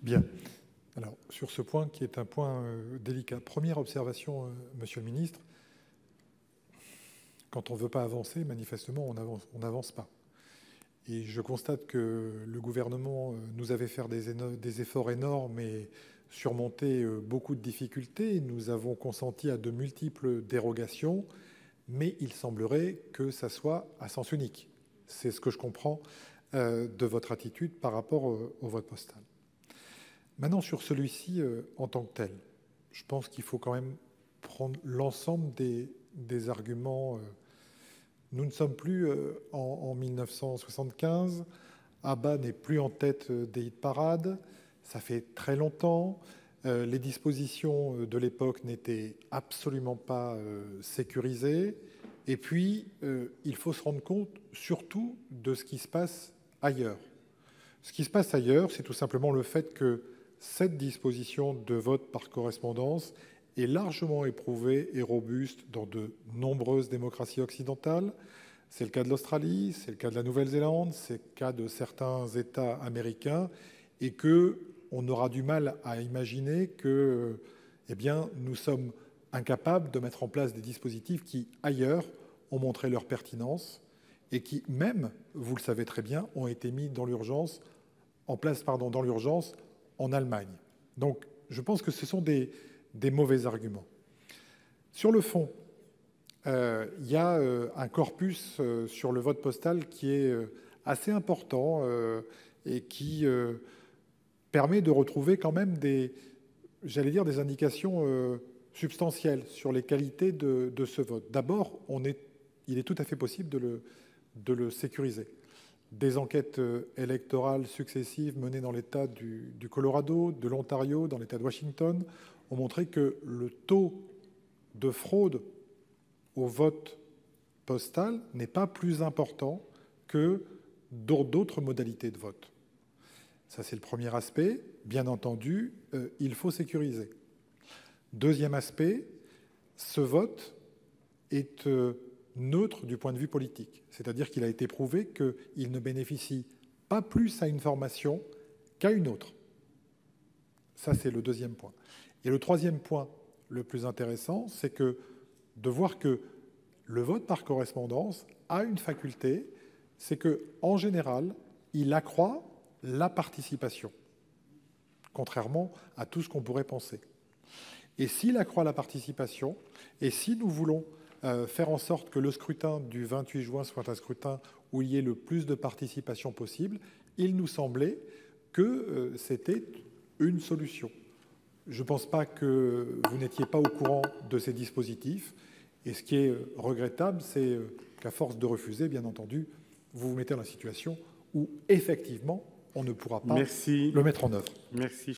Bien. Alors, sur ce point qui est un point délicat, première observation, Monsieur le Ministre, quand on ne veut pas avancer, manifestement, on n'avance pas. Et je constate que le gouvernement nous avait fait des efforts énormes et surmonté beaucoup de difficultés. Nous avons consenti à de multiples dérogations, mais il semblerait que ça soit à sens unique. C'est ce que je comprends de votre attitude par rapport au vote postal. Maintenant, sur celui-ci en tant que tel, je pense qu'il faut quand même prendre l'ensemble des arguments. Nous ne sommes plus en 1975. ABBA n'est plus en tête des hit-parades. Ça fait très longtemps. Les dispositions de l'époque n'étaient absolument pas sécurisées. Et puis, il faut se rendre compte surtout de ce qui se passe ailleurs. Ce qui se passe ailleurs, c'est tout simplement le fait que cette disposition de vote par correspondance est largement éprouvée et robuste dans de nombreuses démocraties occidentales. C'est le cas de l'Australie, c'est le cas de la Nouvelle-Zélande, c'est le cas de certains États américains, et qu'on aura du mal à imaginer que nous sommes incapables de mettre en place des dispositifs qui, ailleurs, ont montré leur pertinence et qui, même, vous le savez très bien, ont été mis dans l'urgence, dans l'urgence en Allemagne. Donc, je pense que ce sont des mauvais arguments. Sur le fond, il y a un corpus sur le vote postal qui est assez important et qui permet de retrouver quand même des indications substantielles sur les qualités de ce vote. D'abord, il est tout à fait possible de le sécuriser. Des enquêtes électorales successives menées dans l'État du Colorado, de l'Ontario, dans l'État de Washington, ont montré que le taux de fraude au vote postal n'est pas plus important que dans d'autres modalités de vote. Ça, c'est le premier aspect. Bien entendu, il faut sécuriser. Deuxième aspect, ce vote est neutre du point de vue politique. C'est-à-dire qu'il a été prouvé qu'il ne bénéficie pas plus à une formation qu'à une autre. Ça, c'est le deuxième point. Et le troisième point, le plus intéressant, c'est de voir que le vote par correspondance a une faculté, c'est qu'en général, il accroît la participation, contrairement à tout ce qu'on pourrait penser. Et s'il accroît la participation, et si nous voulons faire en sorte que le scrutin du 28 juin soit un scrutin où il y ait le plus de participation possible, il nous semblait que c'était une solution. Je ne pense pas que vous n'étiez pas au courant de ces dispositifs. Et ce qui est regrettable, c'est qu'à force de refuser, bien entendu, vous vous mettez dans la situation où, effectivement, on ne pourra pas le mettre en œuvre. Merci.